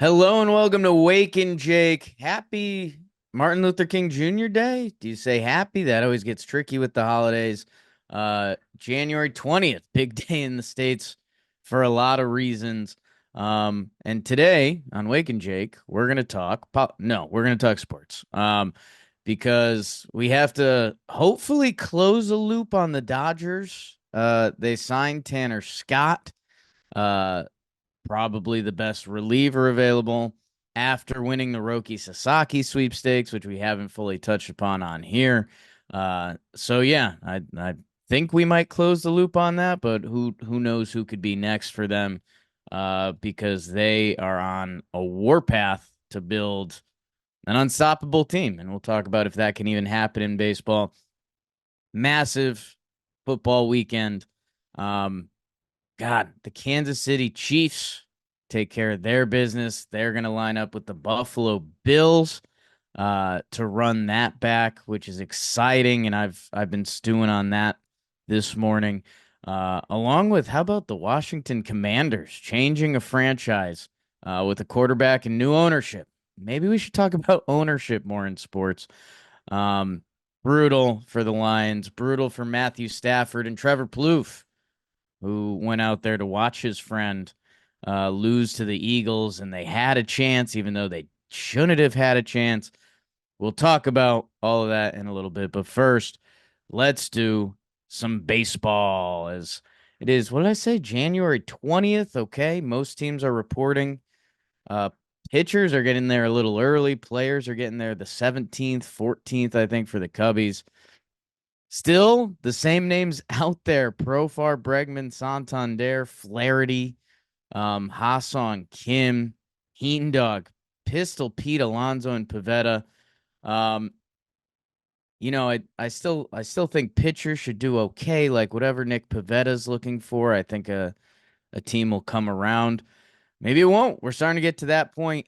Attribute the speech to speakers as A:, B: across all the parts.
A: Hello and welcome to Waking Jake. Happy Martin Luther King Jr. Day. Do you say happy? That always gets tricky with the holidays. January 20th, big day in the States for a lot of reasons. And today on Waking Jake, we're gonna talk no, we're gonna talk sports. Because we have to hopefully close a loop on the Dodgers. They signed Tanner Scott. Uh Probably the best reliever available after winning the Roki Sasaki sweepstakes, which we haven't fully touched upon on here. So yeah, I think we might close the loop on that, but who knows who could be next for them? Because they are on a warpath to build an unstoppable team, and we'll talk about if that can even happen in baseball. Massive football weekend. Um, God, the Kansas City Chiefs take care of their business. They're going to line up with the Buffalo Bills to run that back, which is exciting. And I've been stewing on that this morning. Along with how about the Washington Commanders changing a franchise with a quarterback and new ownership? Maybe we should talk about ownership more in sports. Um, Brutal for the Lions, brutal for Matthew Stafford and Trevor Plouffe, who went out there to watch his friend lose to the Eagles, and they had a chance, even though they shouldn't have had a chance. We'll talk about all of that in a little bit, but first, let's do some baseball. As it is, what did I say? January 20th. Okay, most teams are reporting. Uh, Pitchers are getting there a little early. Players are getting there the 17th, 14th, I think, for the Cubbies. Still, the same names out there: Profar, Bregman, Santander, Flaherty, Hassan, Kim, Heaton Dog, Pistol Pete, Alonso, and Pavetta. Um, I still think pitchers should do okay. Like whatever Nick Pavetta's looking for, I think a team will come around. Maybe it won't. We're starting to get to that point.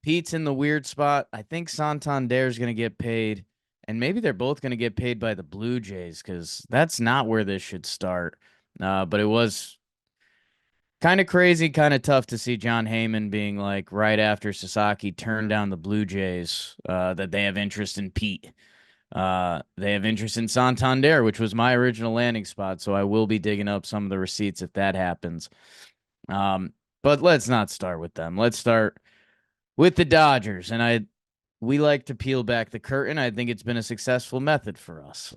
A: Pete's in the weird spot. I think Santander's going to get paid, and maybe they're both going to get paid by the Blue Jays because that's not where this should start. But it was kind of crazy, kind of tough to see John Heyman being like right after Sasaki turned down the Blue Jays that they have interest in Pete. They have interest in Santander, which was my original landing spot. So I will be digging up some of the receipts if that happens. Um, but let's not start with them. Let's start with the Dodgers. And we like to peel back the curtain. I think it's been a successful method for us.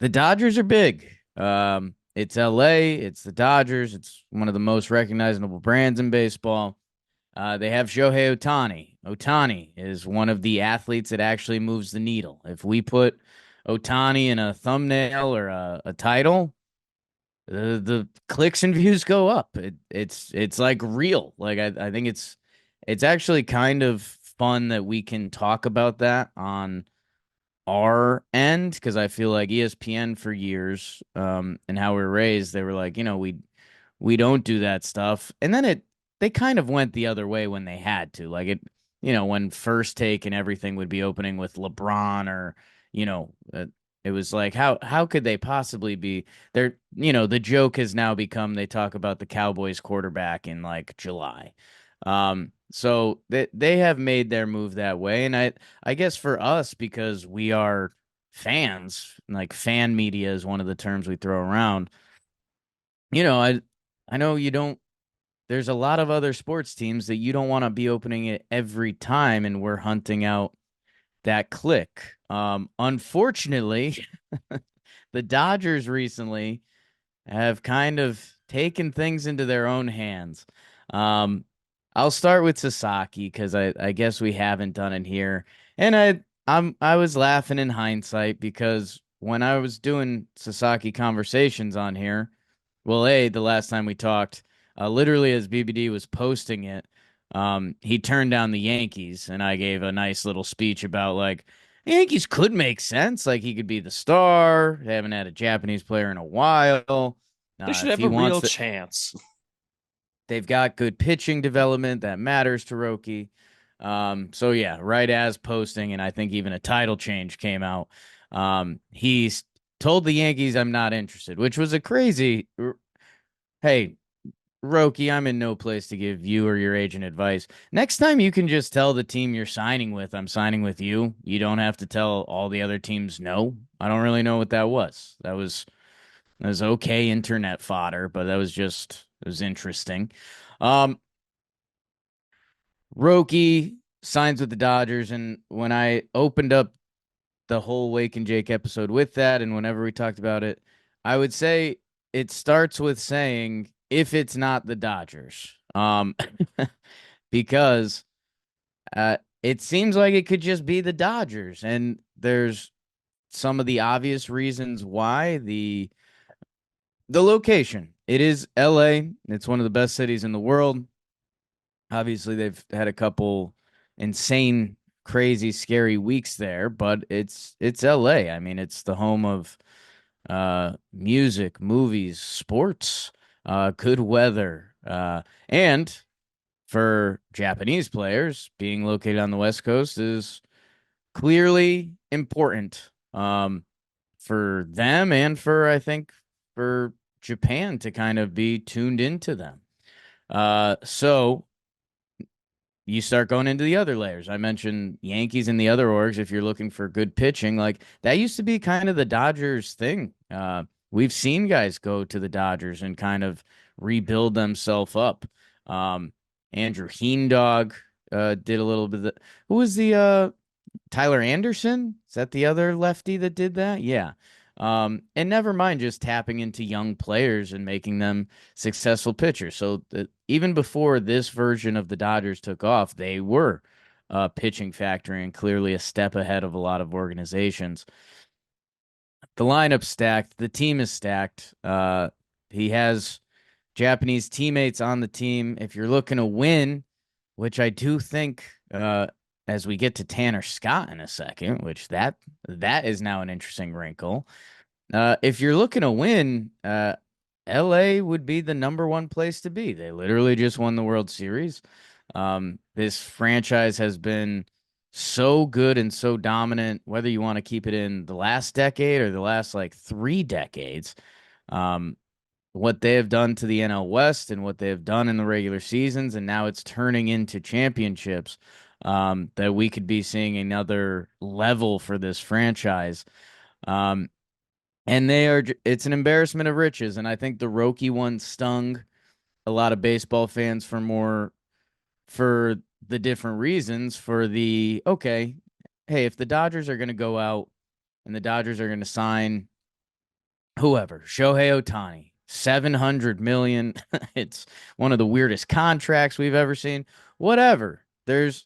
A: The Dodgers are big. It's LA, it's the Dodgers, it's one of the most recognizable brands in baseball. They have Shohei Ohtani. Ohtani is one of the athletes that actually moves the needle. If we put Ohtani in a thumbnail or a title, the clicks and views go up. It's like real. Like I think it's actually kind of fun that we can talk about that on our end, because I feel like ESPN for years, and how we were raised, they were like, we don't do that stuff. And then they kind of went the other way when they had to. Like when First Take and everything would be opening with LeBron, or, it was like, how could they possibly be there? The joke has now become they talk about the Cowboys quarterback in like July. So they have made their move that way. And I guess for us, because we are fans, like fan media is one of the terms we throw around. I know you don't, there's a lot of other sports teams that you don't want to be opening it every time, and we're hunting out that click. Unfortunately, the Dodgers recently have kind of taken things into their own hands. Um, I'll start with Sasaki because I guess we haven't done it here. And I was laughing in hindsight because when I was doing Sasaki conversations on here, well, the last time we talked, literally as BBD was posting it, he turned down the Yankees, and I gave a nice little speech about like the Yankees could make sense. Like he could be the star. They haven't had a Japanese player in a while.
B: They should
A: If
B: have
A: he
B: a
A: wants
B: real
A: to,
B: chance.
A: they've got good pitching development that matters to Roki. So yeah, right as posting, and I think even a title change came out. He's told the Yankees I'm not interested, which was a crazy. Hey, Roki, I'm in no place to give you or your agent advice. Next time you can just tell the team you're signing with, I'm signing with you. You don't have to tell all the other teams no. I don't really know what that was. That was okay internet fodder, but that was just it was interesting. Um Roki signs with the Dodgers, and when I opened up the whole Wake and Jake episode with that, and whenever we talked about it, I would say it starts with saying if it's not the Dodgers. Because it seems like it could just be the Dodgers, and there's some of the obvious reasons why the location. It is LA. It's one of the best cities in the world. Obviously, they've had a couple insane, crazy, scary weeks there, but it's LA. I mean, it's the home of music, movies, sports, good weather, and for Japanese players, being located on the West Coast is clearly important for them and for, I think, for Japan to kind of be tuned into them. So you start going into the other layers. I mentioned Yankees and the other orgs. If you're looking for good pitching, like that used to be kind of the Dodgers thing. We've seen guys go to the Dodgers and kind of rebuild themselves up. Um, Andrew Heendog did a little bit. Who was the Tyler Anderson? Is that the other lefty that did that? Yeah. And never mind just tapping into young players and making them successful pitchers. So even before this version of the Dodgers took off, they were a pitching factory and clearly a step ahead of a lot of organizations. The lineup's stacked. The team is stacked. He has Japanese teammates on the team. If you're looking to win, which I do think as we get to Tanner Scott in a second, which that is now an interesting wrinkle. If you're looking to win, LA would be the number one place to be. They literally just won the World Series. This franchise has been so good and so dominant, whether you want to keep it in the last decade or the last like 3 decades. Um, what they have done to the NL West and what they have done in the regular seasons, and now it's turning into championships. That we could be seeing another level for this franchise. Um, and it's an embarrassment of riches. And I think the Roki one stung a lot of baseball fans for the different reasons. For the, okay, hey, if the Dodgers are going to go out and the Dodgers are going to sign whoever, Shohei Ohtani, 700 million. It's one of the weirdest contracts we've ever seen. Whatever. There's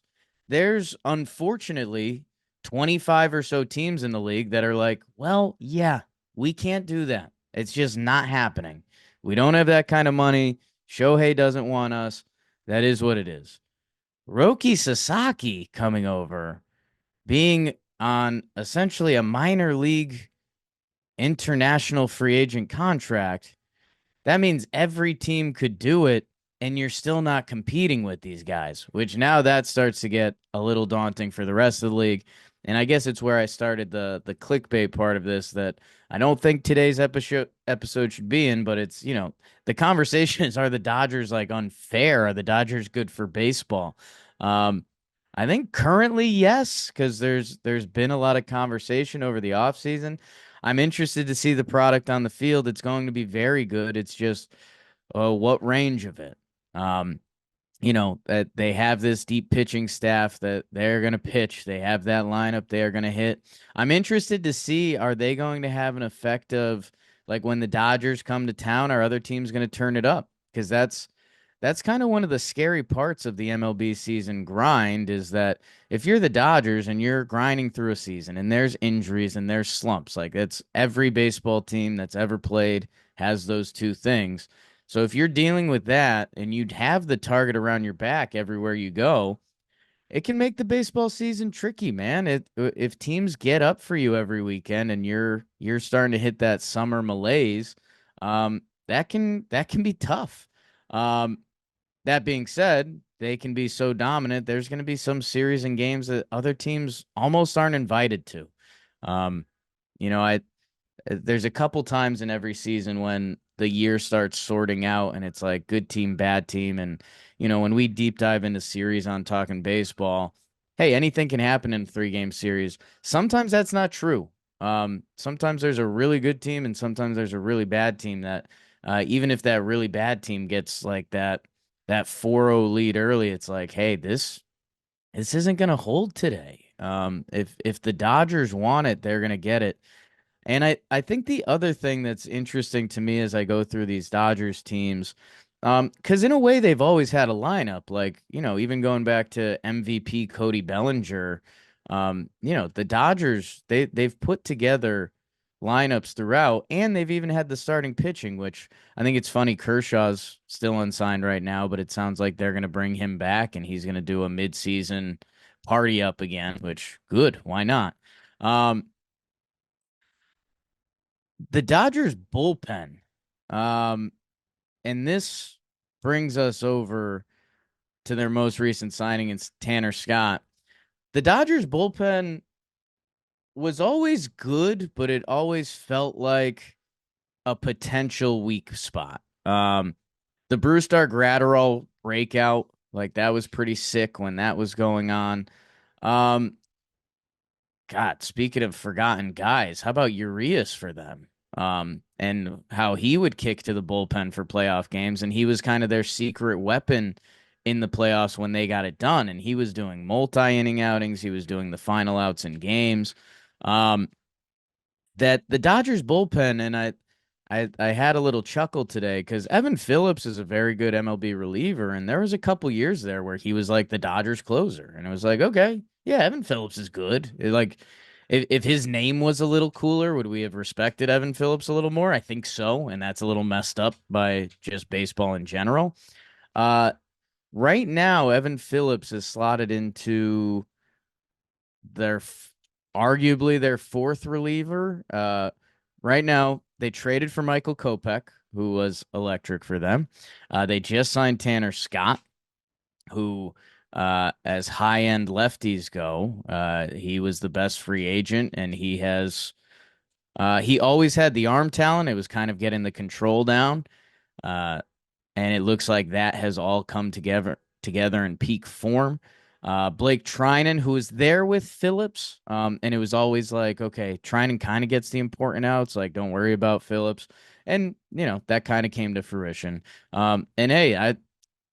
A: unfortunately 25 or so teams in the league that are like, well, yeah, we can't do that. It's just not happening. We don't have that kind of money. Shohei doesn't want us. That is what it is. Roki Sasaki coming over, being on essentially a minor league international free agent contract, that means every team could do it and you're still not competing with these guys, which now that starts to get a little daunting for the rest of the league. And I guess it's where I started the clickbait part of this that I don't think today's episode should be in, but it's, the conversation is, are the Dodgers like unfair? Are the Dodgers good for baseball? Um, I think currently yes, because there's been a lot of conversation over the offseason. I'm interested to see the product on the field. It's going to be very good. It's just what range of it. Um, that they have this deep pitching staff that they're going to pitch. They have that lineup they are going to hit. I'm interested to see, are they going to have an effect of like when the Dodgers come to town, are other teams going to turn it up? Because that's kind of one of the scary parts of the MLB season grind is that if you're the Dodgers and you're grinding through a season and there's injuries and there's slumps, like that's every baseball team that's ever played has those two things. So if you're dealing with that and you'd have the target around your back everywhere you go, it can make the baseball season tricky, man. If teams get up for you every weekend and you're starting to hit that summer malaise, that can be tough. Um, that being said, they can be so dominant. There's going to be some series and games that other teams almost aren't invited to. Um, I there's a couple times in every season when the year starts sorting out and it's like good team, bad team. And, when we deep dive into series on Talking Baseball, hey, anything can happen in a 3-game series. Sometimes that's not true. Sometimes there's a really good team and sometimes there's a really bad team that, even if that really bad team gets like that 4-0 lead early, it's like, hey, this isn't going to hold today. If the Dodgers want it, they're going to get it. And I think the other thing that's interesting to me as I go through these Dodgers teams, because in a way they've always had a lineup, like, even going back to MVP Cody Bellinger, the Dodgers, they've put together lineups throughout, and they've even had the starting pitching, which I think it's funny. Kershaw's still unsigned right now, but it sounds like they're going to bring him back and he's going to do a midseason party up again, which good. Why not? Um, the Dodgers bullpen. Um, and this brings us over to their most recent signing, it's Tanner Scott. The Dodgers bullpen was always good, but it always felt like a potential weak spot. The Brewstar Gratterall breakout, like that was pretty sick when that was going on. Um, God, speaking of forgotten guys, how about Urias for them? And how he would kick to the bullpen for playoff games, and he was kind of their secret weapon in the playoffs when they got it done. And he was doing multi-inning outings, he was doing the final outs in games. Um, that the Dodgers bullpen, and I had a little chuckle today because Evan Phillips is a very good MLB reliever, and there was a couple years there where he was like the Dodgers closer, and it was like, okay, yeah, Evan Phillips is good. Like, if his name was a little cooler, would we have respected Evan Phillips a little more? I think so, and that's a little messed up by just baseball in general. Uh, right now, Evan Phillips is slotted into their arguably their fourth reliever. Right now, they traded for Michael Kopech, who was electric for them. They just signed Tanner Scott, who, as high end lefties go, he was the best free agent, and he always had the arm talent. It was kind of getting the control down. Uh, and it looks like that has all come together in peak form. Blake Trinan, who was there with Phillips, and it was always like, okay, Trinan kind of gets the important outs, like don't worry about Phillips, and that kind of came to fruition. And hey,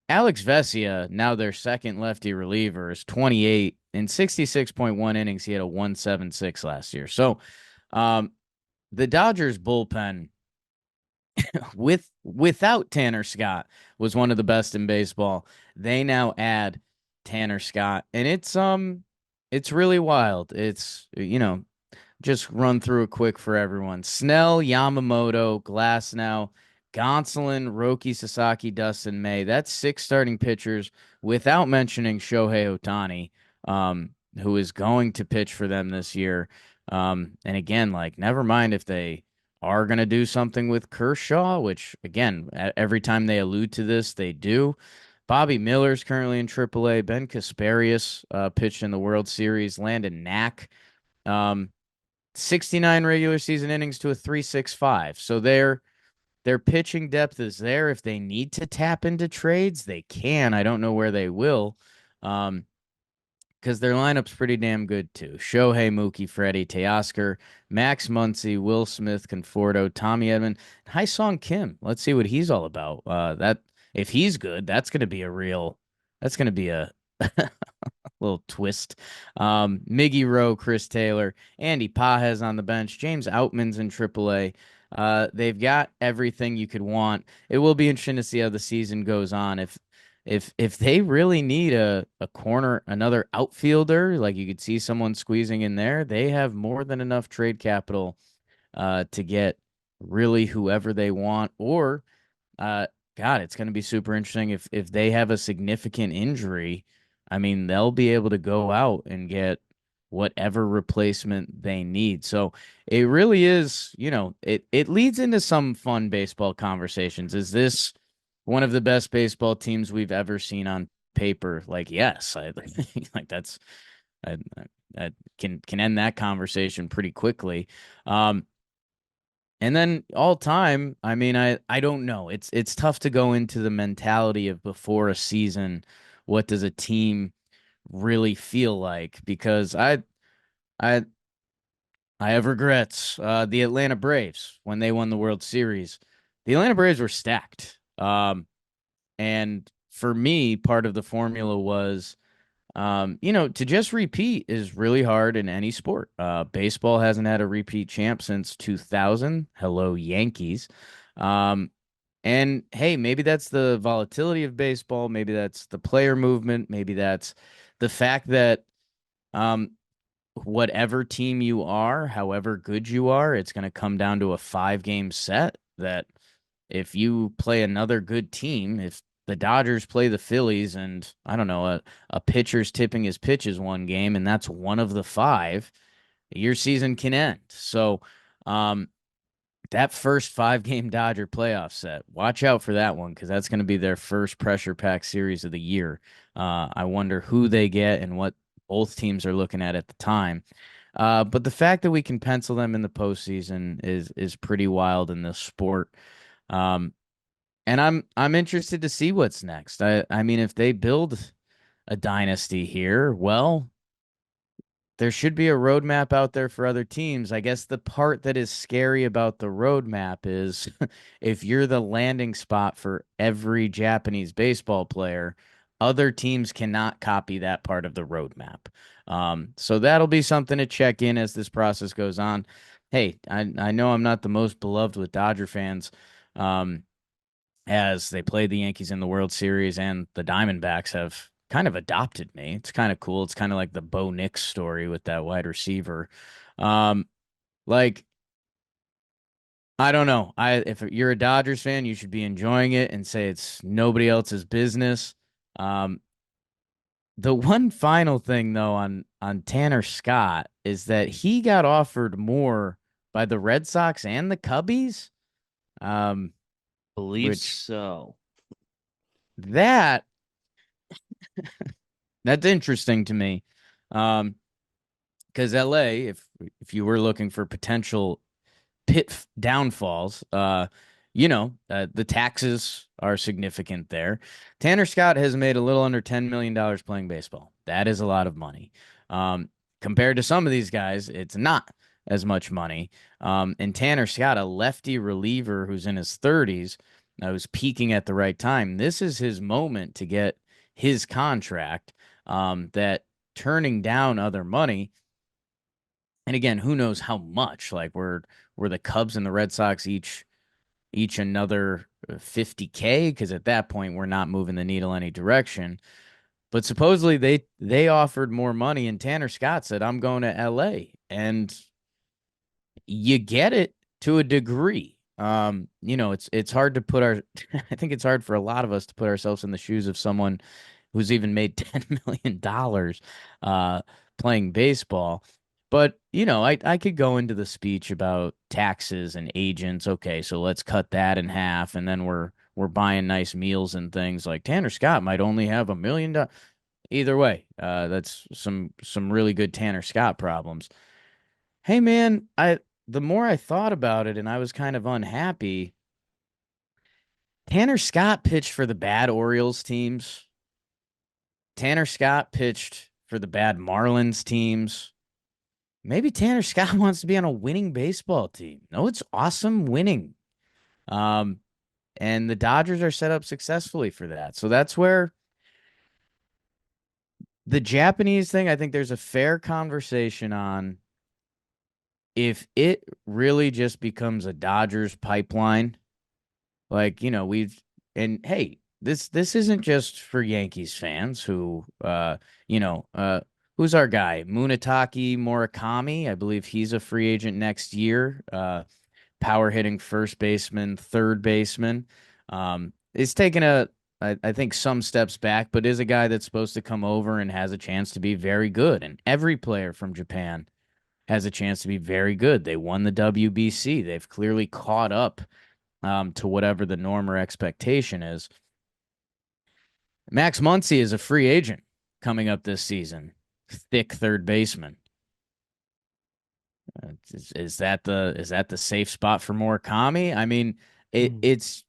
A: Alex Vesia, now their second lefty reliever, is 28 in 66.1 innings. He had a 1.76 last year. So, the Dodgers bullpen without Tanner Scott was one of the best in baseball. They now add Tanner Scott, and it's really wild. It's just run through it quick for everyone. Snell, Yamamoto, Glasnow, Gonsolin, Roki Sasaki, Dustin May. That's 6 starting pitchers without mentioning Shohei Ohtani, who is going to pitch for them this year. And again, like, never mind if they are going to do something with Kershaw, which, again, every time they allude to this, they do. Bobby Miller's currently in AAA. Ben Kasparius pitched in the World Series. Landon Knack, 69 regular season innings to a 3.65. So their pitching depth is there. If they need to tap into trades, they can. I don't know where they will. Because their lineup's pretty damn good too. Shohei, Mookie, Freddie, Teoscar, Max Muncy, Will Smith, Conforto, Tommy Edman, Song Kim. Let's see what he's all about. That if he's good, that's gonna be a little twist. Miggy Rowe, Chris Taylor, Andy Pajes on the bench, James Outman's in AAA. They've got everything you could want. It will be interesting to see how the season goes on. If they really need a corner, another outfielder, like you could see someone squeezing in there, they have more than enough trade capital to get really whoever they want. Or God, it's going to be super interesting if they have a significant injury. I mean, they'll be able to go out and get whatever replacement they need. So it really is, it leads into some fun baseball conversations. Is this one of the best baseball teams we've ever seen on paper? Like, yes, I like that's I, I can end that conversation pretty quickly. Um, And then all time, I mean, I don't know. It's tough to go into the mentality of before a season, what does a team really feel like? Because I I have regrets. The Atlanta Braves, when they won the World Series, the Atlanta Braves were stacked. And for me, part of the formula was, to just repeat is really hard in any sport. Baseball hasn't had a repeat champ since 2000. Hello, Yankees. Um, and hey, maybe that's the volatility of baseball. Maybe that's the player movement. Maybe that's the fact that, um, whatever team you are, however good you are, it's going to come down to a 5 game set that if you play another good team, if the Dodgers play the Phillies and I don't know, a pitcher's tipping his pitches one game and that's one of the five, your season can end. So, um, that first 5 game Dodger playoff set, watch out for that one because that's going to be their first pressure pack series of the year. I wonder who they get and what both teams are looking at the time. But the fact that we can pencil them in the postseason is pretty wild in this sport. Um, and I'm interested to see what's next. I mean, if they build a dynasty here, well, there should be a roadmap out there for other teams. I guess the part that is scary about the roadmap is if you're the landing spot for every Japanese baseball player, other teams cannot copy that part of the roadmap. So that'll be something to check in as this process goes on. Hey, I know I'm not the most beloved with Dodger fans. Um, as they played the Yankees in the World Series and the Diamondbacks have kind of adopted me. It's kind of cool. It's kind of like the Bo Nix story with that wide receiver. Um, like I don't know. If you're a Dodgers fan, you should be enjoying it and say it's nobody else's business. Um, the one final thing though on Tanner Scott is that he got offered more by the Red Sox and the Cubbies. Um,
B: Believe
A: which
B: so.
A: that that's interesting to me. Um, because LA, if you were looking for potential downfalls, the taxes are significant there. Tanner Scott has made a little under $10 million playing baseball. That is a lot of money. Um, Compared to some of these guys, it's not as much money. And Tanner Scott, a lefty reliever who's in his 30s, who's peaking at the right time. This is his moment to get his contract. That turning down other money, and again, who knows how much? Like we're the Cubs and the Red Sox each another 50K because at that point we're not moving the needle any direction. But supposedly they offered more money, and Tanner Scott said, "I'm going to LA," and you get it to a degree. It's hard to put our I think it's hard for a lot of us to put ourselves in the shoes of someone who's even made $10 million playing baseball. But I could go into the speech about taxes and agents. Okay, so let's cut that in half, and then we're buying nice meals and things. Like Tanner Scott might only have $1 million. Either way, that's some really good Tanner Scott problems. Hey man, I the more I thought about it and I was kind of unhappy, Tanner Scott pitched for the bad Orioles teams. Tanner Scott pitched for the bad Marlins teams. Maybe Tanner Scott wants to be on a winning baseball team. No, it's awesome winning. Um, and the Dodgers are set up successfully for that. So that's where the Japanese thing, I think there's a fair conversation on if it really just becomes a Dodgers pipeline. Like, and hey, this isn't just for Yankees fans who you know, who's our guy? Munetaki Murakami. I believe he's a free agent next year. Power hitting first baseman, third baseman. It's taken I think some steps back, but is a guy that's supposed to come over and has a chance to be very good. And every player from Japan has a chance to be very good. They won the WBC. They've clearly caught up to whatever the norm or expectation is. Max Muncy is a free agent coming up this season. Thick third baseman. Is that the safe spot for Murakami? I mean,
B: Mhm.
A: it's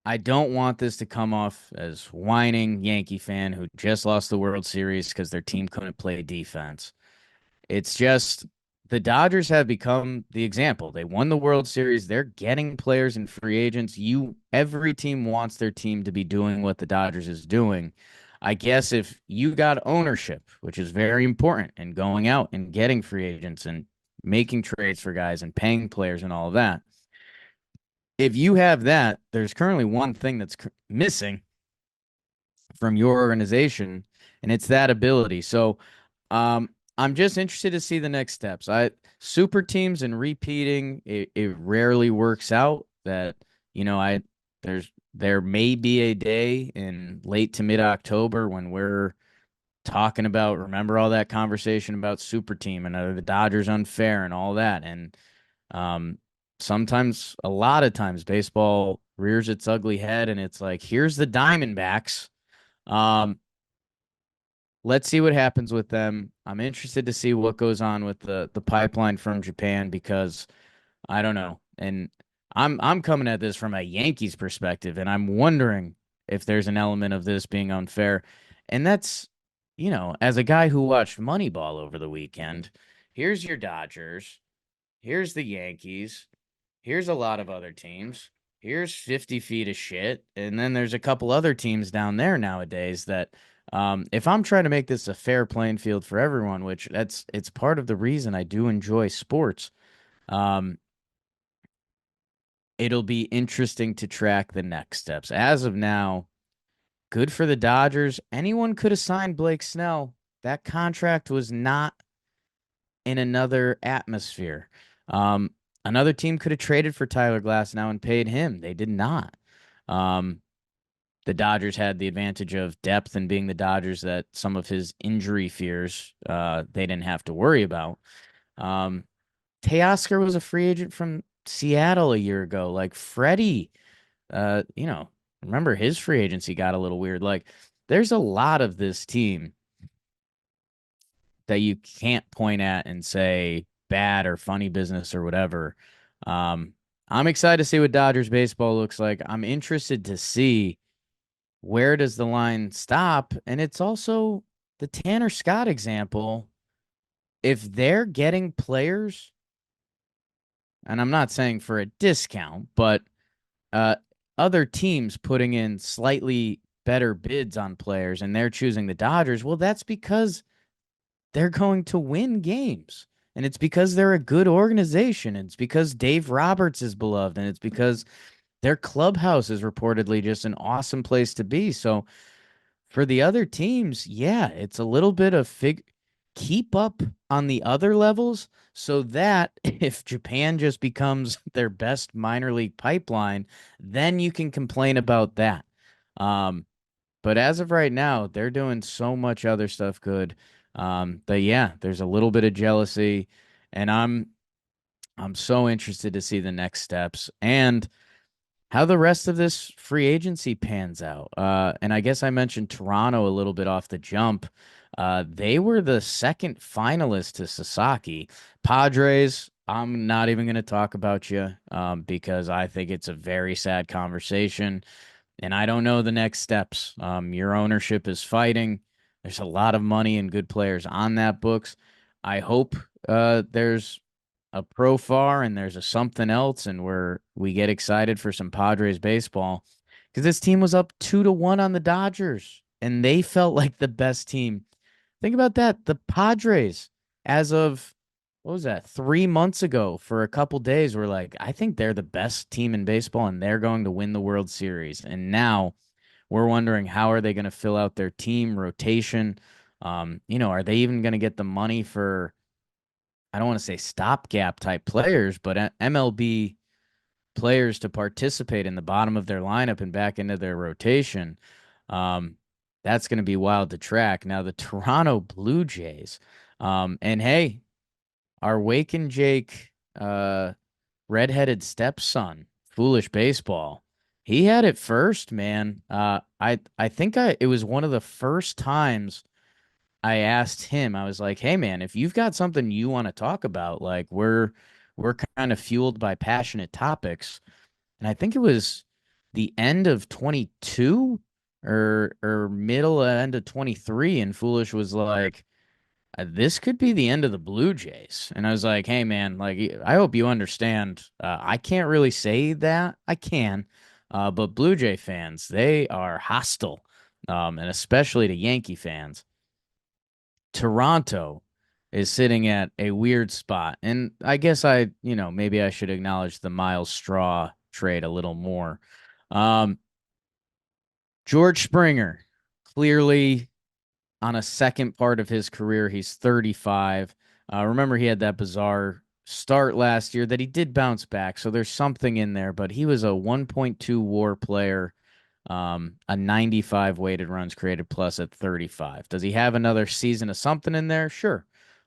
A: I don't want this to come off as whining Yankee fan who just lost the World Series because their team couldn't play defense. It's just the Dodgers have become the example. They won the World Series. They're getting players and free agents. Every team wants their team to be doing what the Dodgers is doing. I guess if you got ownership, which is very important, and going out and getting free agents and making trades for guys and paying players and all of that, if you have that, there's currently one thing that's missing from your organization, and it's that ability. So, I'm just interested to see the next steps. I super teams and repeating, it rarely works out. That I there may be a day in late to mid October when we're talking about remember all that conversation about super team and are the Dodgers unfair and all that. And um, sometimes, a lot of times, baseball rears its ugly head, and it's like, here's the Diamondbacks. Um, let's see what happens with them. I'm interested to see what goes on with the pipeline from Japan because I don't know. And I'm coming at this from a Yankees perspective, and I'm wondering if there's an element of this being unfair. And that's, as a guy who watched Moneyball over the weekend, here's your Dodgers, here's the Yankees, here's a lot of other teams. Here's 50 feet of shit. And then there's a couple other teams down there nowadays that, if I'm trying to make this a fair playing field for everyone, which it's part of the reason I do enjoy sports, um, it'll be interesting to track the next steps. As of now, good for the Dodgers. Anyone could have signed Blake Snell. That contract was not in another atmosphere. Um, Another team could have traded for Tyler Glass now and paid him. They did not. Um, the Dodgers had the advantage of depth and being the Dodgers that some of his injury fears they didn't have to worry about. Um, Teoscar was a free agent from Seattle a year ago. Like Freddie, remember his free agency got a little weird. Like there's a lot of this team that you can't point at and say bad or funny business or whatever. Um, I'm excited to see what Dodgers baseball looks like. I'm interested to see where does the line stop, and it's also the Tanner Scott example. If they're getting players, and I'm not saying for a discount, but uh, other teams putting in slightly better bids on players, and they're choosing the Dodgers, well, that's because they're going to win games. And it's because they're a good organization. It's because Dave Roberts is beloved. And it's because their clubhouse is reportedly just an awesome place to be. So for the other teams, yeah, it's a little bit of keep up on the other levels so that if Japan just becomes their best minor league pipeline, then you can complain about that. Um, but as of right now, they're doing so much other stuff good. But yeah, there's a little bit of jealousy, and I'm so interested to see the next steps and how the rest of this free agency pans out. And I guess I mentioned Toronto a little bit off the jump. They were the second finalist to Sasaki. Padres, I'm not even going to talk about you because I think it's a very sad conversation and I don't know the next steps. Your ownership is fighting. There's a lot of money and good players on that books. I hope there's a profar and there's a something else, and we get excited for some Padres baseball because this team was up 2-1 on the Dodgers, and they felt like the best team. Think about that. The Padres, as of what was that, 3 months ago, for a couple days, were like, I think they're the best team in baseball and they're going to win the World Series. And now we're wondering how are they going to fill out their team rotation? Are they even going to get the money for, I don't want to say stopgap type players, but MLB players to participate in the bottom of their lineup and back into their rotation? Um, that's going to be wild to track. Now, the Toronto Blue Jays, and hey, our Waken Jake, redheaded stepson, Foolish Baseball. He had it first, man. I think it was one of the first times I asked him, I was like, "Hey man, if you've got something you want to talk about, like we're kind of fueled by passionate topics." And I think it was the end of 22 or middle end of 23, and Foolish was like, this could be the end of the Blue Jays. And I was like, hey man, like I hope you understand. I can't really say that. I can. But Blue Jay fans, they are hostile. And especially to Yankee fans. Toronto is sitting at a weird spot. And I guess maybe I should acknowledge the Miles Straw trade a little more. Um, George Springer, clearly on a second part of his career. He's 35. Remember, he had that bizarre start last year that he did bounce back. So there's something in there, but he was a 1.2 WAR player, a 95 weighted runs created plus at 35. Does he have another season of something in there? Sure.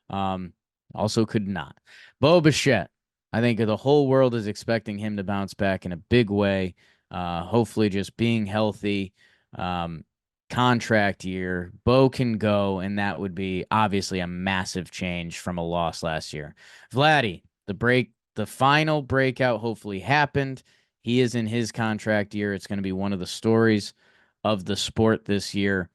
A: Um, Also could not. Bo Bichette, I think the whole world is expecting him to bounce back in a big way. Hopefully, just being healthy. Um, Contract year, Bo can go, and that would be obviously a massive change from a loss last year. Vladdy, the final breakout hopefully happened. He is in his contract year. It's going to be one of the stories of the sport this year.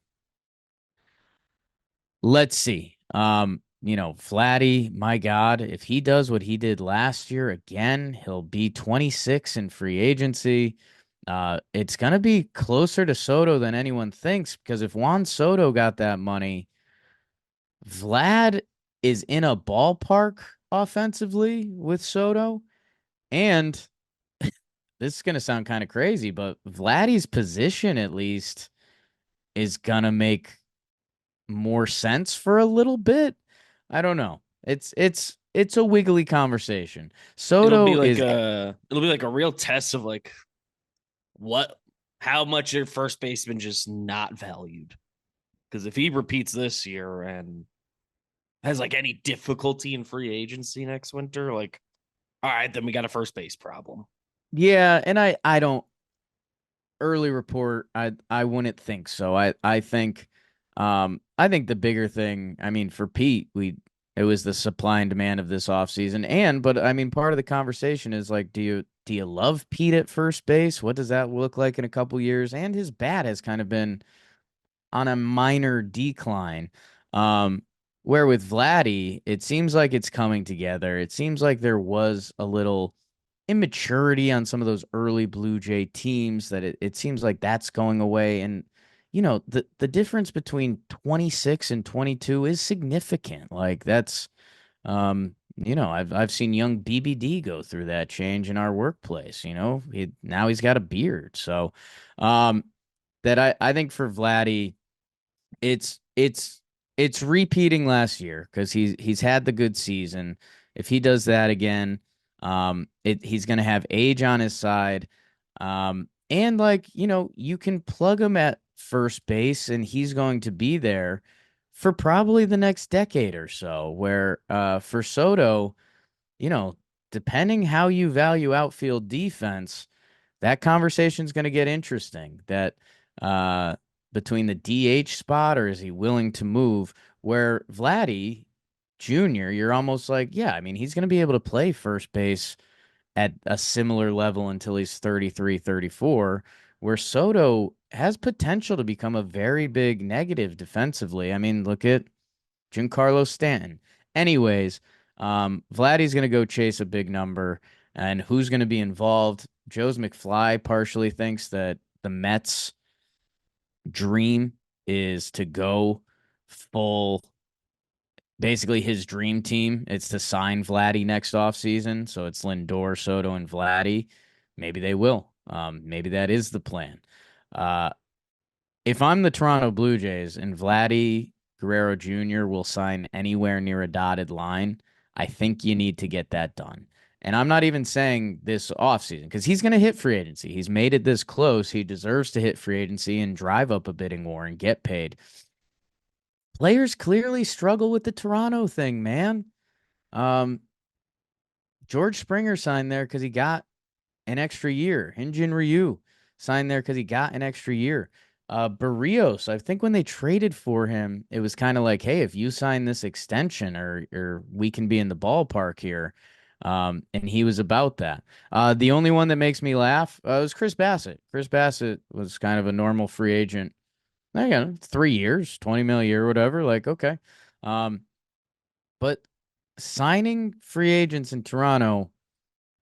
A: Let's see. Vladdy, my God, if he does what he did last year again, he'll be 26 in free agency. It's gonna be closer to Soto than anyone thinks because if Juan Soto got that money, Vlad is in a ballpark offensively with Soto, and this is gonna sound kind of crazy, but Vladdy's position at least is gonna make more sense for a little bit. I don't know. It's a wiggly conversation. Soto is
B: It'll be like a real test of like what how much your first baseman just not valued. Because if he repeats this year and has like any difficulty in free agency next winter, like all right, then we got a first base problem.
A: yeah, and I don't early report. I wouldn't think so. I think the bigger thing, I mean, for Pete, we it was the supply and demand of this offseason. But I mean, part of the conversation is like, do you love Pete at first base? What does that look like in a couple years? And his bat has kind of been on a minor decline. Um, where with Vladdy, it seems like it's coming together. It seems like there was a little immaturity on some of those early Blue Jay teams that it seems like that's going away. And, the difference between 26 and 22 is significant. Like I've seen young BBD go through that change in our workplace. Now he's got a beard. So, um, that I think for Vladdy, it's it's it's repeating last year because he's had the good season. If he does that again, he's gonna have age on his side. And like, you can plug him at first base and he's going to be there for probably the next decade or so. Where for Soto, you know, depending how you value outfield defense, that conversation's going to get interesting. That uh, between the DH spot, or is he willing to move? Where Vladdy Jr., you're almost like, yeah, I mean, he's going to be able to play first base at a similar level until he's 33, 34. Where Soto has potential to become a very big negative defensively. I mean, look at Giancarlo Stanton. Anyways, Vladdy's going to go chase a big number. And who's going to be involved? Joe's McFly partially thinks that the Mets' dream is to go full, basically his dream team. It's to sign Vladdy next offseason. So it's Lindor, Soto, and Vladdy. Maybe they will. Maybe that is the plan. Uh, if I'm the Toronto Blue Jays and Vladdy Guerrero Jr. will sign anywhere near a dotted line, I think you need to get that done. And I'm not even saying this offseason because he's going to hit free agency. He's made it this close. He deserves to hit free agency and drive up a bidding war and get paid. Players clearly struggle with the Toronto thing, man. Um, George Springer signed there because he got an extra year. Hyunjin Ryu signed there because he got an extra year. Barrios, I think when they traded for him, it was kind of like, hey, if you sign this extension or we can be in the ballpark here. And he was about that. The only one that makes me laugh was Chris Bassett. Chris Bassett was kind of a normal free agent. Again, 3 years, 20 mil a year, whatever. Like, okay. Um, but signing free agents in Toronto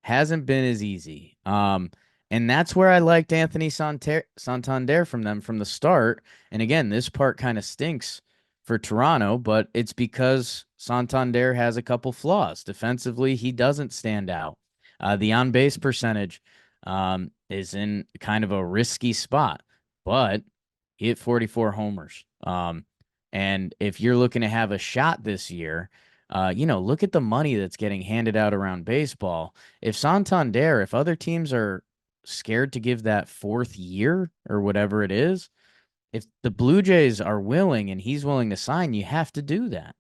A: hasn't been as easy. And that's where I liked Anthony Santander from them from the start. And again, this part kind of stinks for Toronto, but it's because Santander has a couple flaws. Defensively, he doesn't stand out. The on base percentage is in kind of a risky spot, but he hit 44 homers. And if you're looking to have a shot this year, look at the money that's getting handed out around baseball. If Santander, if other teams are scared to give that fourth year or whatever it is, if the Blue Jays are willing and he's willing to sign, you have to do that.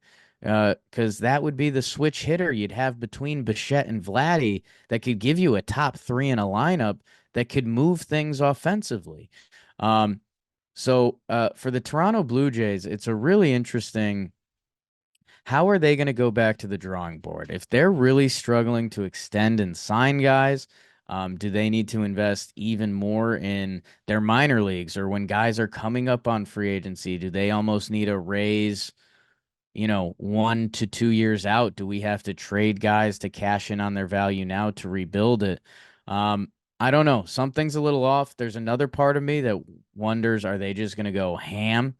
A: Because that would be the switch hitter you'd have between Bichette and Vladdy that could give you a top three in a lineup that could move things offensively. Um, so for the Toronto Blue Jays, it's a really interesting. How are they going to go back to the drawing board? If they're really struggling to extend and sign guys, do they need to invest even more in their minor leagues? Or when guys are coming up on free agency, do they almost need a raise, 1 to 2 years out? Do we have to trade guys to cash in on their value now to rebuild it? Um, I don't know. Something's a little off. There's another part of me that wonders, are they just going to go ham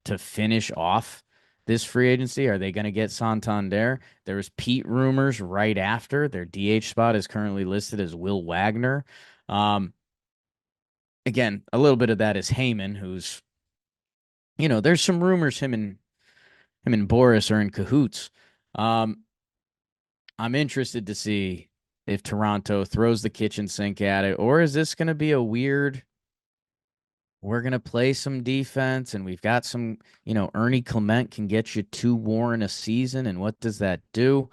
A: to finish off this free agency? Are they going to get Santander? There was Pete rumors right after. Their DH spot is currently listed as Will Wagner. Um, again, a little bit of that is Heyman, who's, there's some rumors him and Boris are in cahoots. Um, I'm interested to see if Toronto throws the kitchen sink at it, or is this going to be a weird? We're going to play some defense, and we've got some, Ernie Clement can get you 2 WAR in a season, and what does that do?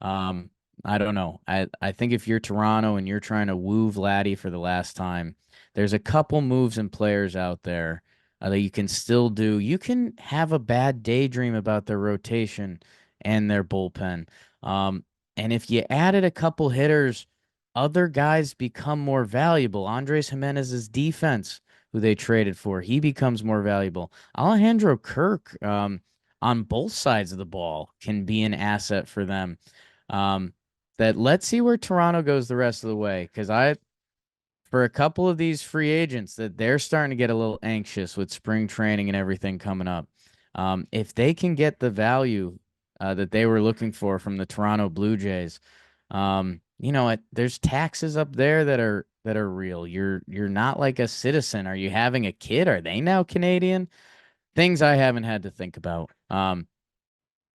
A: Um, I don't know. I think if you're Toronto and you're trying to woo Vladdy for the last time, there's a couple moves and players out there that you can still do. You can have a bad daydream about their rotation and their bullpen. Um, and if you added a couple hitters, other guys become more valuable. Andres Jimenez's defense, who they traded for, he becomes more valuable. Alejandro Kirk, on both sides of the ball, can be an asset for them. Um, that let's see where Toronto goes the rest of the way. Because for a couple of these free agents, that they're starting to get a little anxious with spring training and everything coming up. If they can get the value that they were looking for from the Toronto Blue Jays, there's taxes up there that are real. You're not like a citizen. Are you having a kid? Are they now Canadian? Things I haven't had to think about.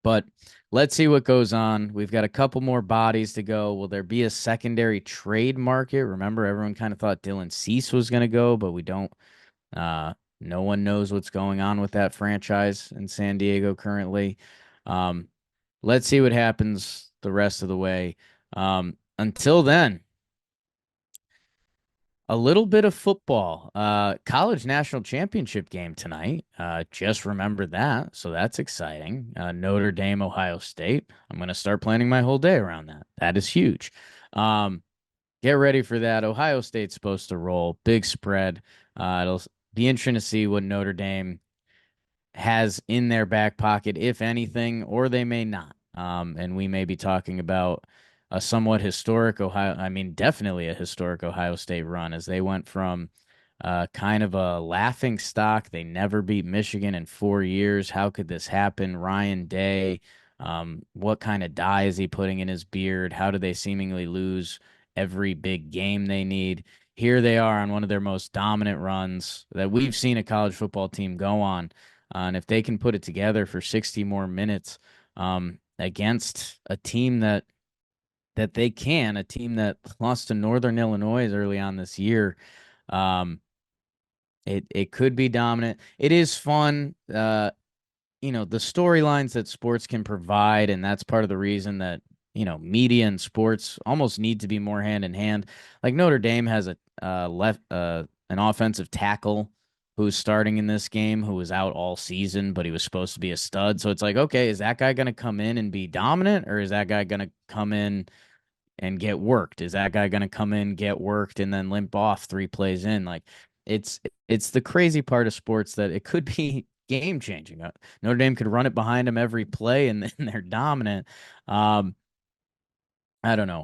A: But let's see what goes on. We've got a couple more bodies to go. Will there be a secondary trade market? Remember, everyone kind of thought Dylan Cease was going to go, but we don't. No one knows what's going on with that franchise in San Diego currently. Um, let's see what happens the rest of the way. Until then, a little bit of football. College national championship game tonight. Just remembered that. So that's exciting. Notre Dame, Ohio State. I'm going to start planning my whole day around that. That is huge. Um, get ready for that. Ohio State's supposed to roll. Big spread. It'll be interesting to see what Notre Dame has in their back pocket, if anything, or they may not. And we may be talking about a somewhat historic definitely a historic Ohio State run, as they went from kind of a laughing stock. They never beat Michigan in 4 years. How could this happen? Ryan Day, what kind of dye is he putting in his beard? How do they seemingly lose every big game they need? Here they are on one of their most dominant runs that we've seen a college football team go on. And if they can put it together for 60 more minutes against a team that they can, a team that lost to Northern Illinois early on this year, it could be dominant. It is fun, the storylines that sports can provide, and that's part of the reason that media and sports almost need to be more hand in hand. Like Notre Dame has a left an offensive tackle who's starting in this game, who was out all season, but he was supposed to be a stud. So it's like, okay, is that guy going to come in and be dominant, or is that guy going to come in and get worked? Is that guy going to come in, get worked, and then limp off 3 plays in? Like it's it's the crazy part of sports that it could be game changing. Notre Dame could run it behind them every play, and then they're dominant. Um, I don't know.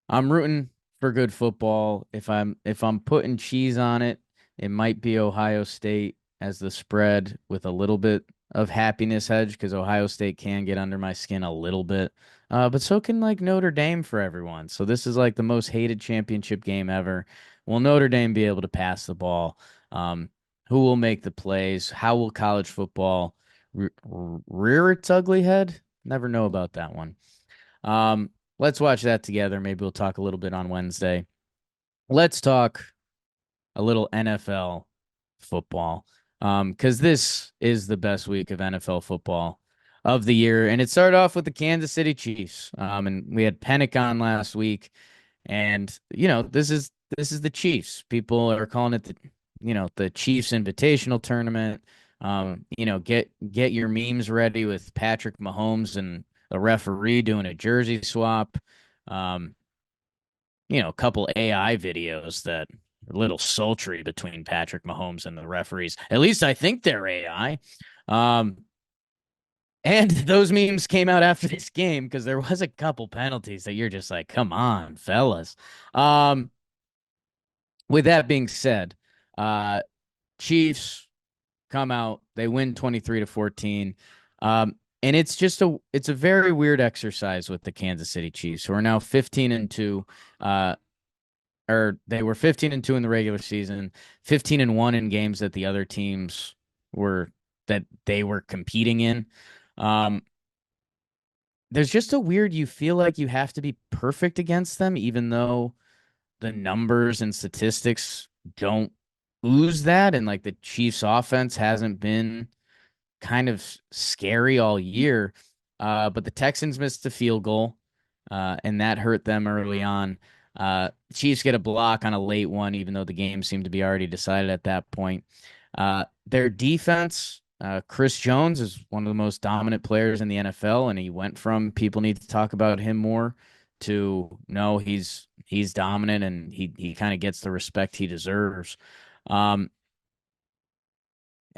A: I'm rooting for good football. If I'm putting cheese on it, it might be Ohio State as the spread with a little bit of happiness hedge because Ohio State can get under my skin a little bit. But so can like Notre Dame for everyone. So this is like the most hated championship game ever. Will Notre Dame be able to pass the ball? Who will make the plays? How will college football rear its ugly head? Never know about that one. Um, let's watch that together. Maybe we'll talk a little bit on Wednesday. Let's talk a little NFL football. Because this is the best week of NFL football of the year. And it started off with the Kansas City Chiefs. And we had Pennick on last week. And, this is the Chiefs. People are calling it the Chiefs Invitational Tournament. Get your memes ready with Patrick Mahomes and a referee doing a jersey swap. Um, a couple AI videos that are a little sultry between Patrick Mahomes and the referees. At least I think they're AI. Um, and those memes came out after this game because there was a couple penalties that you're just like, come on, fellas. Um, with that being said, uh, Chiefs come out, they win 23-14. And it's a very weird exercise with the Kansas City Chiefs, who are now 15-2. Or they were 15-2 in the regular season, 15-1 in games that the other teams were that they were competing in. Um, there's just a weird, you feel like you have to be perfect against them, even though the numbers and statistics don't ooze that. And like the Chiefs offense hasn't been kind of scary all year. But the Texans missed a field goal, and that hurt them early on. Chiefs get a block on a late one, even though the game seemed to be already decided at that point. Their defense, Chris Jones is one of the most dominant players in the NFL, and he went from people need to talk about him more to no, he's dominant and he kind of gets the respect he deserves. Um,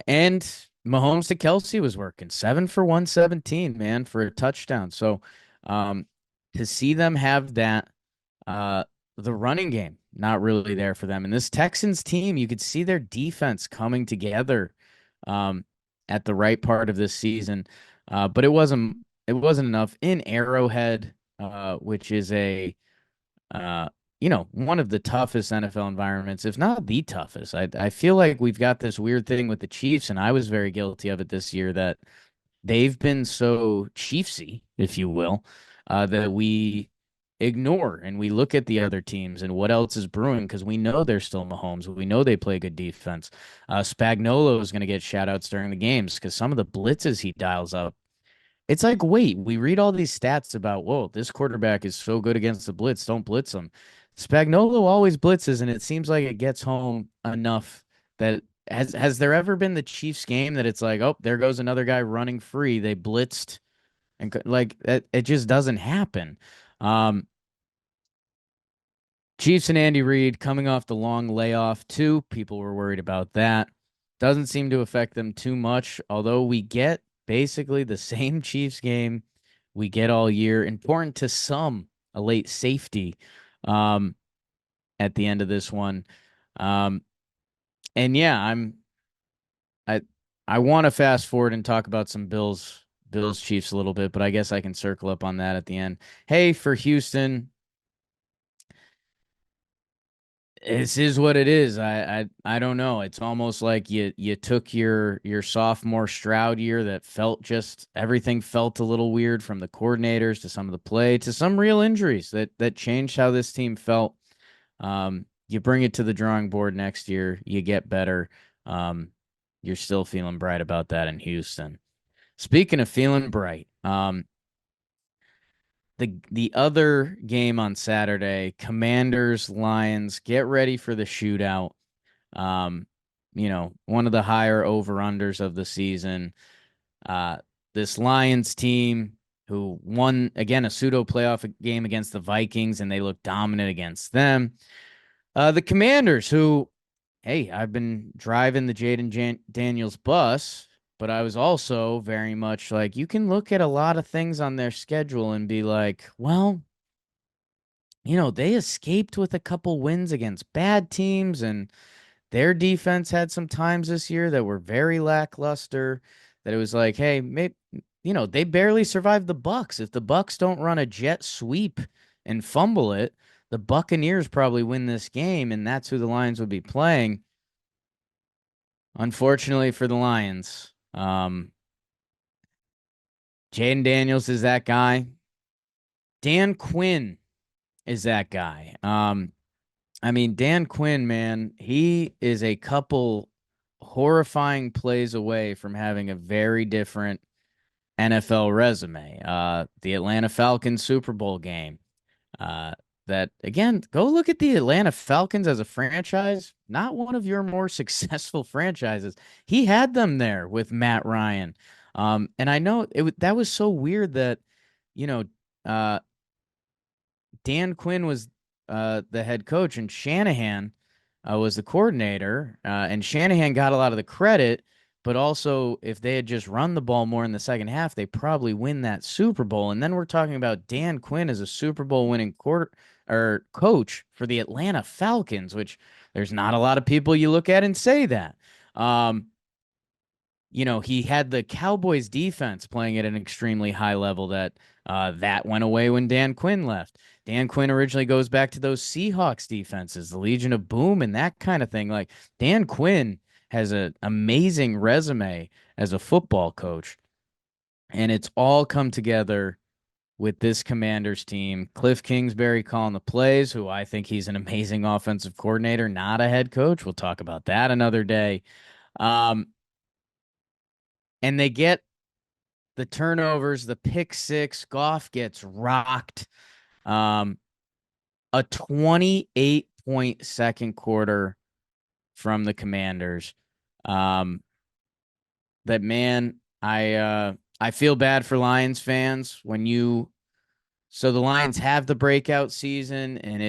A: and Mahomes to Kelsey was working 7 for 117, man, for a touchdown. So um, to see them have that, uh, the running game not really there for them. And this Texans team, you could see their defense coming together um, at the right part of this season. But it wasn't enough in Arrowhead, which is uh, one of the toughest NFL environments, if not the toughest. I feel like we've got this weird thing with the Chiefs, and I was very guilty of it this year that they've been so Chiefsy, if you will, that we ignore and we look at the other teams and what else is brewing because we know they're still Mahomes. We know they play good defense. Spagnuolo is going to get shout outs during the games because some of the blitzes he dials up, it's like, wait, we read all these stats about, whoa, this quarterback is so good against the blitz. Don't blitz him. Spagnuolo always blitzes, and it seems like it gets home enough that has there ever been the Chiefs game that it's like, oh, there goes another guy running free. They blitzed and like it just doesn't happen. Um, Chiefs and Andy Reid coming off the long layoff too. People were worried about that. Doesn't seem to affect them too much, although we get basically the same Chiefs game we get all year. Important to some, a late safety um, at the end of this one. Um, and yeah, I I want to fast forward and talk about some Bills Chiefs a little bit, but I guess I can circle up on that at the end. Hey, for Houston, this is what it is. I don't know. It's almost like you took your sophomore Stroud year that felt just everything felt a little weird from the coordinators to some of the play to some real injuries that changed how this team felt. You bring it to the drawing board next year, you get better. Um, you're still feeling bright about that in Houston. Speaking of feeling bright, the other game on Saturday, Commanders Lions, get ready for the shootout. Um, one of the higher over-unders of the season. Uh, this Lions team who won again a pseudo playoff game against the Vikings, and they looked dominant against them. The Commanders, who, hey, I've been driving the Daniels bus, but I was also very much like, you can look at a lot of things on their schedule and be like, well, they escaped with a couple wins against bad teams, and their defense had some times this year that were very lackluster. That it was like, hey, maybe they barely survived the Bucks. If the Bucks don't run a jet sweep and fumble it, the Buccaneers probably win this game, and that's who the Lions would be playing. Unfortunately for the Lions, Jaden Daniels is that guy. Dan Quinn is that guy. I mean, Dan Quinn, man, he is a couple horrifying plays away from having a very different NFL resume. The Atlanta Falcons Super Bowl game. Uh, that again, go look at the Atlanta Falcons as a franchise, not one of your more successful franchises. He had them there with Matt Ryan. And I know that was so weird that, you know, uh, Dan Quinn was the head coach and Shanahan was the coordinator. And Shanahan got a lot of the credit, but also if they had just run the ball more in the second half, they probably win that Super Bowl. And then we're talking about Dan Quinn as a Super Bowl winning quarter or coach for the Atlanta Falcons, which there's not a lot of people you look at and say that. Um, he had the Cowboys defense playing at an extremely high level that went away when Dan Quinn left. Dan Quinn originally goes back to those Seahawks defenses, the Legion of Boom and that kind of thing. Like Dan Quinn has an amazing resume as a football coach, and it's all come together with this Commanders team. Cliff Kingsbury calling the plays, who I think he's an amazing offensive coordinator, not a head coach. We'll talk about that another day. And they get the turnovers, the pick six. Goff gets rocked. Um, a 28-point second quarter from the Commanders. Um, that man, I feel bad for Lions fans when so the Lions have the breakout season, and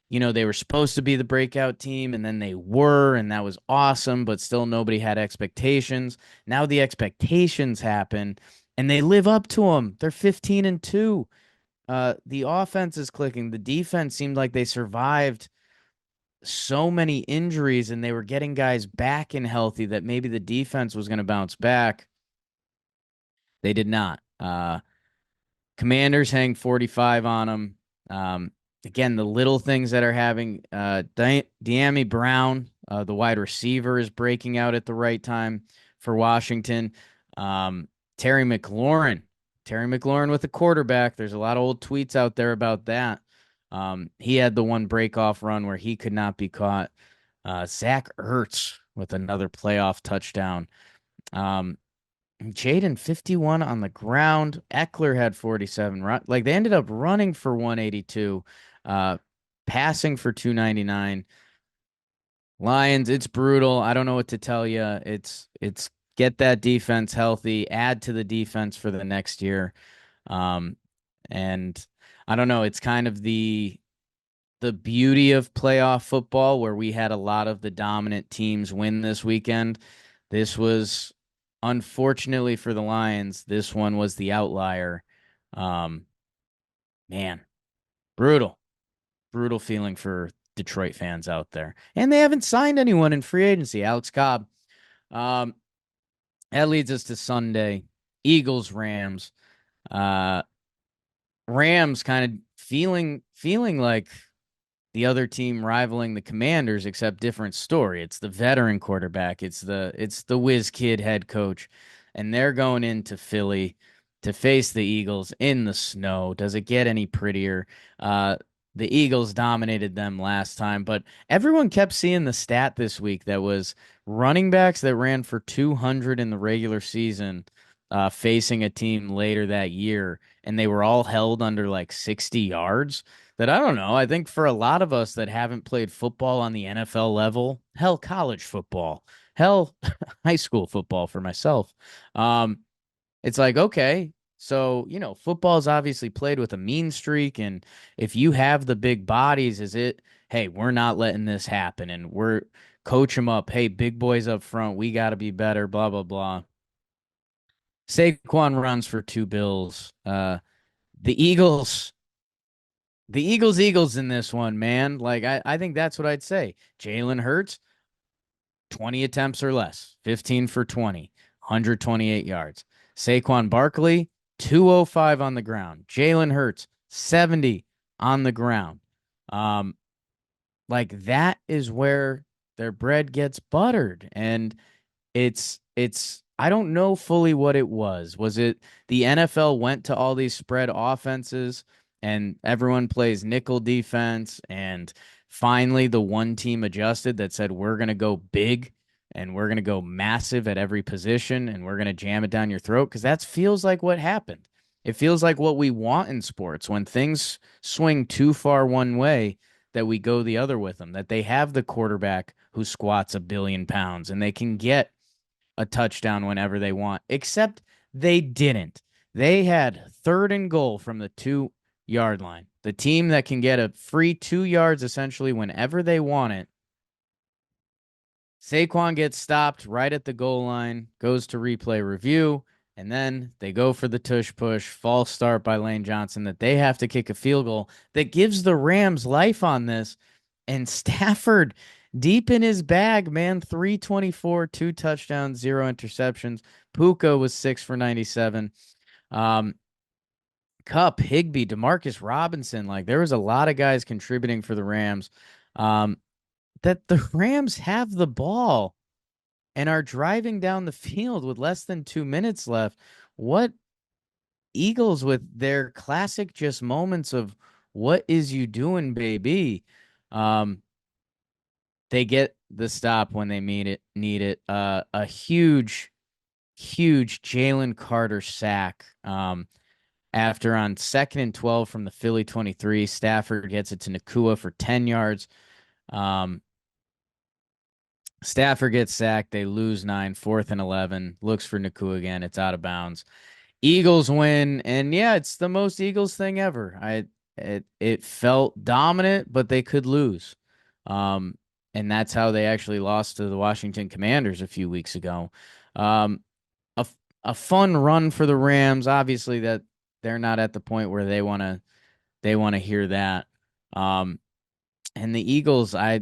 A: they were supposed to be the breakout team, and then they were, and that was awesome, but still nobody had expectations. Now the expectations happen, and they live up to them. They're 15-2. The offense is clicking. The defense seemed like they survived so many injuries, and they were getting guys back and healthy that maybe the defense was going to bounce back. They did not. Commanders hang 45 on them. Again, the little things that are having De'Ami Brown, the wide receiver, is breaking out at the right time for Washington. Terry McLaurin with the quarterback. There's a lot of old tweets out there about that. He had the one break-off run where he could not be caught. Zach Ertz with another playoff touchdown. Jaden 51 on the ground. Eckler had 47. Like they ended up running for 182, passing for 299. Lions, it's brutal. I don't know what to tell you. It's get that defense healthy, add to the defense for the next year. And I don't know, it's kind of the beauty of playoff football where we had a lot of the dominant teams win this weekend. This was, unfortunately for the Lions, this one was the outlier. Man, brutal, brutal feeling for Detroit fans out there. And they haven't signed anyone in free agency. Alex Cobb. That leads us to Sunday. Eagles, Rams. Rams kind of feeling like the other team rivaling the Commanders, except different story. It's the veteran quarterback. It's the whiz kid head coach, and they're going into Philly to face the Eagles in the snow. Does it get any prettier? The Eagles dominated them last time, but everyone kept seeing the stat this week that was running backs that ran for 200 in the regular season, facing a team later that year, and they were all held under like 60 yards. that I don't know. I think for a lot of us that haven't played football on the NFL level, hell, college football, hell, high school football for myself. Um, it's like, okay, so, football is obviously played with a mean streak. And if you have the big bodies, hey, we're not letting this happen. And we're coach them up. Hey, big boys up front, we got to be better, blah, blah, blah. Saquon runs for two bills. The Eagles, Eagles in this one, man. Like, I think that's what I'd say. Jalen Hurts, 20 attempts or less, 15 for 20, 128 yards. Saquon Barkley, 205 on the ground. Jalen Hurts, 70 on the ground. Um, like that is where their bread gets buttered. And it's I don't know fully what it was. Was it the NFL went to all these spread offenses and everyone plays nickel defense and finally the one team adjusted that said we're going to go big and we're going to go massive at every position and we're going to jam it down your throat because that feels like what happened. It feels like what we want in sports when things swing too far one way that we go the other with them, that they have the quarterback who squats 1 billion pounds and they can get a touchdown whenever they want, except they didn't. They had third and goal from the 2 yard line. The team that can get a free 2 yards essentially whenever they want it. Saquon gets stopped right at the goal line, goes to replay review, and then they go for the tush push, false start by Lane Johnson that they have to kick a field goal that gives the Rams life on this. And Stafford deep in his bag, man, 324, 2 touchdowns, 0 interceptions. Puka was 6 for 97. Um, Cup, Higbee, Demarcus Robinson, like there was a lot of guys contributing for the Rams. Um, that the Rams have the ball and are driving down the field with less than 2 minutes left. What Eagles with their classic just moments of what is you doing, baby? Um, they get the stop when they need it. A huge, huge Jalen Carter sack. After on 2nd and 12 from the Philly 23, Stafford gets it to Nakua for 10 yards. Um, Stafford gets sacked. They lose 9, 4th and 11. Looks for Nakua again. It's out of bounds. Eagles win, and yeah, it's the most Eagles thing ever. It felt dominant, but they could lose. Um, and that's how they actually lost to the Washington Commanders a few weeks ago. Um, a a fun run for the Rams. Obviously, that they're not at the point where they want to hear that. Um, and the Eagles, I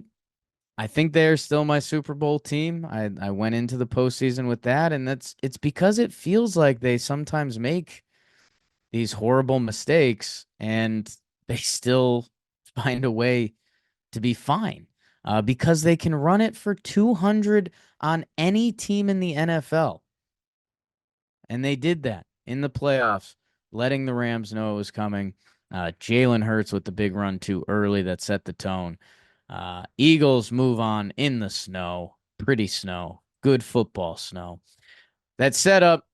A: think they're still my Super Bowl team. I went into the postseason with that, and it's because it feels like they sometimes make these horrible mistakes and they still find a way to be fine. Because they can run it for 200 on any team in the NFL. And they did that in the playoffs, letting the Rams know it was coming. Jalen Hurts with the big run too early that set the tone. Eagles move on in the snow, pretty snow, good football snow. That set up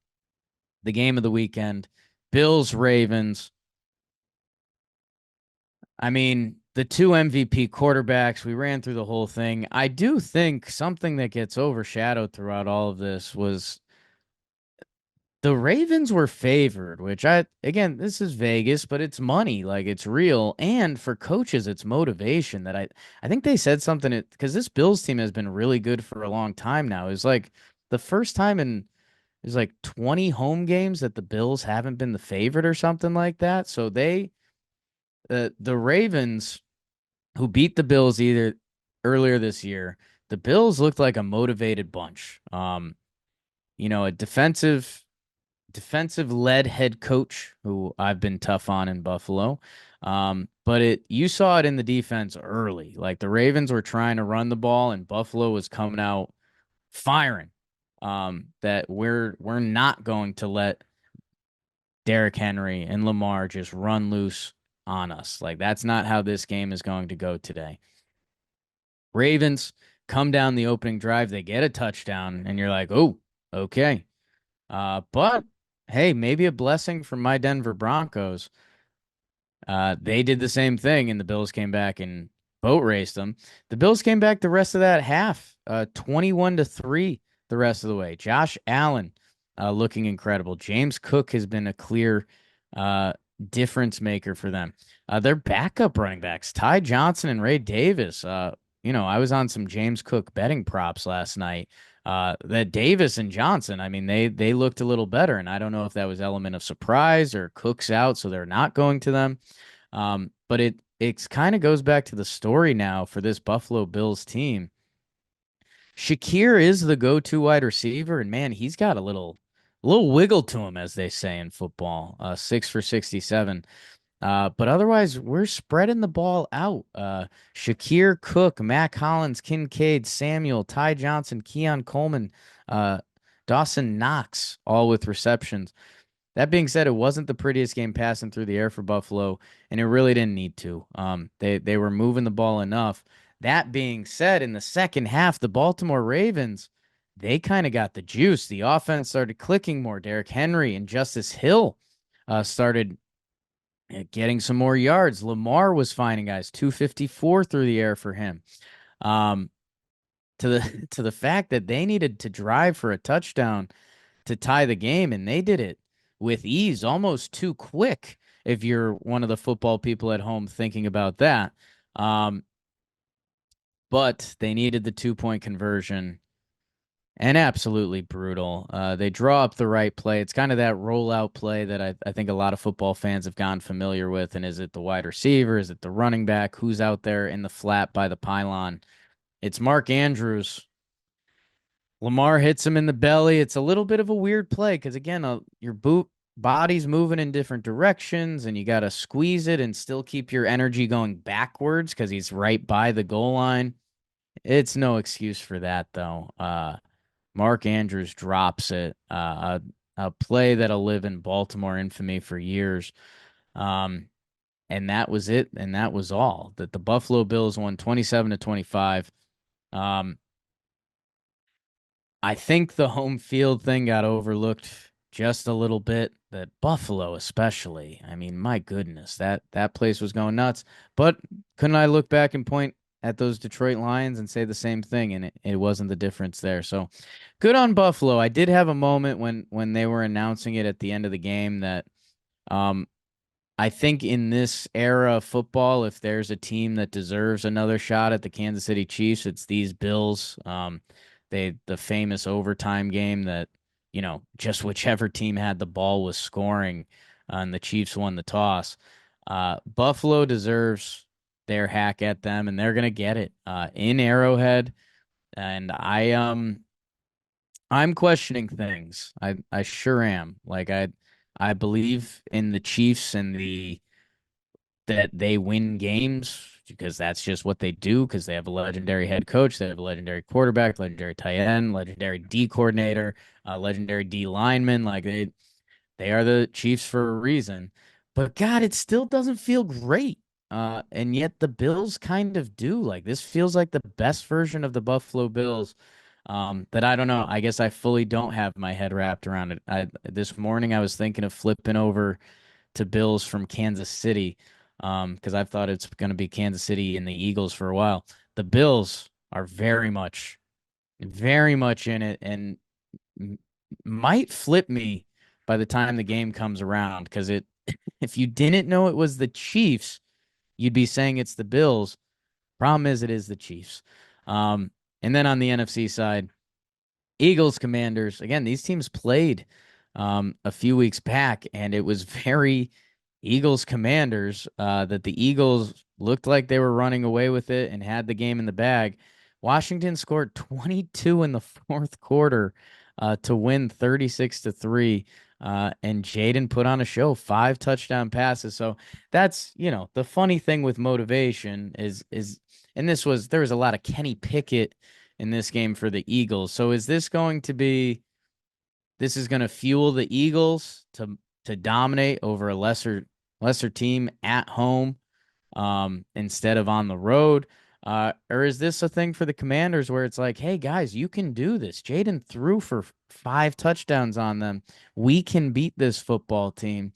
A: the game of the weekend. Bills, Ravens. I mean, the two MVP quarterbacks, we ran through the whole thing. I do think something that gets overshadowed throughout all of this was the Ravens were favored, which again, this is Vegas, but it's money, like it's real. And for coaches, it's motivation that I think they said something because this Bills team has been really good for a long time now. It's like the first time in it's like 20 home games that the Bills haven't been the favorite or something like that. So the Ravens who beat the Bills either earlier this year, the Bills looked like a motivated bunch. A defensive led head coach who I've been tough on in Buffalo. But you saw it in the defense early. Like the Ravens were trying to run the ball and Buffalo was coming out firing. That we're not going to let Derrick Henry and Lamar just run loose on us. Like that's not how this game is going to go today. Ravens come down the opening drive, they get a touchdown, and you're like, oh, okay. But hey, maybe a blessing from my Denver Broncos. They did the same thing, and the Bills came back and boat raced them. The Bills came back the rest of that half, 21-3 the rest of the way. Josh Allen looking incredible. James Cook has been a clear uh, difference maker for them. Their backup running backs, Ty Johnson and Ray Davis. I was on some James Cook betting props last night. That Davis and Johnson, I mean, they looked a little better, and I don't know if that was element of surprise or Cook's out, so they're not going to them. But it kind of goes back to the story now for this Buffalo Bills team. Shakir is the go-to wide receiver, and man, he's got a little wiggle to him, as they say in football. 6 for 67. But otherwise, we're spreading the ball out. Shakir, Cook, Mac Hollins, Kincaid, Samuel, Ty Johnson, Keon Coleman, uh, Dawson Knox, all with receptions. That being said, it wasn't the prettiest game passing through the air for Buffalo, and it really didn't need to. They were moving the ball enough. That being said, in the second half, the Baltimore Ravens, they kind of got the juice. The offense started clicking more. Derrick Henry and Justice Hill started getting some more yards. Lamar was finding guys, 254 through the air for him. Um, to the to the fact that they needed to drive for a touchdown to tie the game, and they did it with ease, almost too quick. If you're one of the football people at home thinking about that, um, but they needed the 2 point conversion, and absolutely brutal. They draw up the right play. It's kind of that rollout play that I think a lot of football fans have gotten familiar with. And is it the wide receiver? Is it the running back? Who's out there in the flat by the pylon? It's Mark Andrews. Lamar hits him in the belly. It's a little bit of a weird play because, again, your body's moving in different directions, and you got to squeeze it and still keep your energy going backwards because he's right by the goal line. It's no excuse for that, though. Mark Andrews drops it. A play that'll live in Baltimore infamy for years. Um, and that was it, and that was all. That the Buffalo Bills won 27-25. Um, I think the home field thing got overlooked just a little bit. That Buffalo, especially. I mean, my goodness, that place was going nuts. But couldn't I look back and point at those Detroit Lions and say the same thing? And it wasn't the difference there. So good on Buffalo. I did have a moment when they were announcing it at the end of the game that um I think in this era of football, if there's a team that deserves another shot at the Kansas City Chiefs, it's these Bills. The famous overtime game that, just whichever team had the ball was scoring, and the Chiefs won the toss. Buffalo deserves their hack at them, and they're gonna get it in Arrowhead. And I'm questioning things. I sure am. Like I believe in the Chiefs and that they win games because that's just what they do because they have a legendary head coach, they have a legendary quarterback, legendary tight end, legendary D coordinator, legendary D lineman. Like they are the Chiefs for a reason. But God, it still doesn't feel great. And yet the Bills kind of do. Like this feels like the best version of the Buffalo Bills. That I don't know. I guess I fully don't have my head wrapped around it. This morning I was thinking of flipping over to Bills from Kansas City, because I've thought it's going to be Kansas City and the Eagles for a while. The Bills are very much in it, and might flip me by the time the game comes around. Because if you didn't know it was the Chiefs, you'd be saying it's the Bills. Problem is, it is the Chiefs. And then on the NFC side, Eagles, Commanders. Again, these teams played a few weeks back, and it was very Eagles, Commanders that the Eagles looked like they were running away with it and had the game in the bag. Washington scored 22 in the fourth quarter to win 36-3. And Jaden put on a show, 5 touchdown passes. So that's, the funny thing with motivation is, and there was a lot of Kenny Pickett in this game for the Eagles. So is this going to be, this is going to fuel the Eagles to dominate over a lesser team at home, instead of on the road? Or is this a thing for the Commanders where it's like, hey guys, you can do this. Jaden threw for 5 touchdowns on them. We can beat this football team.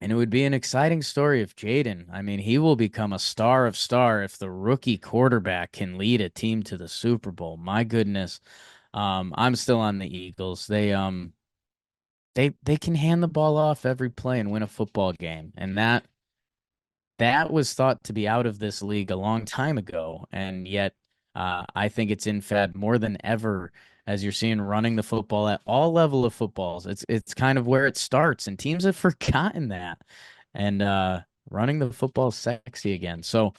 A: And it would be an exciting story if Jaden, I mean, he will become a star of star if the rookie quarterback can lead a team to the Super Bowl. My goodness. I'm still on the Eagles. They can hand the ball off every play and win a football game. And that was thought to be out of this league a long time ago. And yet I think it's in fad more than ever as you're seeing running the football at all level of footballs. It's kind of where it starts, and teams have forgotten that. And running the football is sexy again. So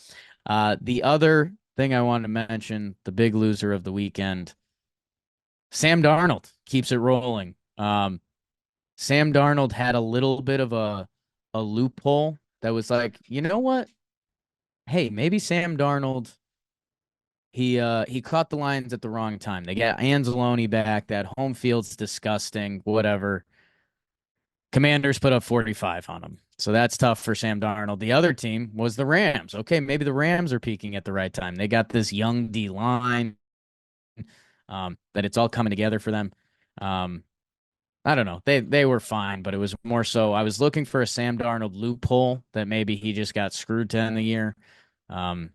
A: the other thing I wanted to mention, the big loser of the weekend, Sam Darnold keeps it rolling. Sam Darnold had a little bit of a loophole that was like, you know what? Hey, maybe Sam Darnold he caught the Lions at the wrong time. They got Anzalone back. That home field's disgusting. Whatever. Commanders put up 45 on him. So that's tough for Sam Darnold. The other team was the Rams. Okay, maybe the Rams are peaking at the right time. They got this young D line that it's all coming together for them. Um, I don't know. They were fine, but it was more so I was looking for a Sam Darnold loophole that maybe he just got screwed to end the year. Um,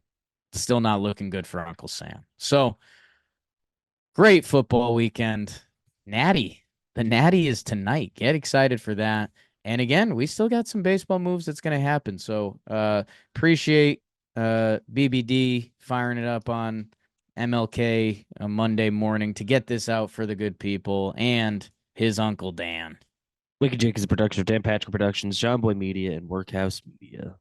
A: Still not looking good for Uncle Sam. So great football weekend. Natty. The Natty is tonight. Get excited for that. And again, we still got some baseball moves that's going to happen. So appreciate BBD firing it up on MLK a Monday morning to get this out for the good people and his Uncle Dan.
B: Talkin Jake is a production of Dan Patrick Productions, Jomboy Media, and Workhouse Media.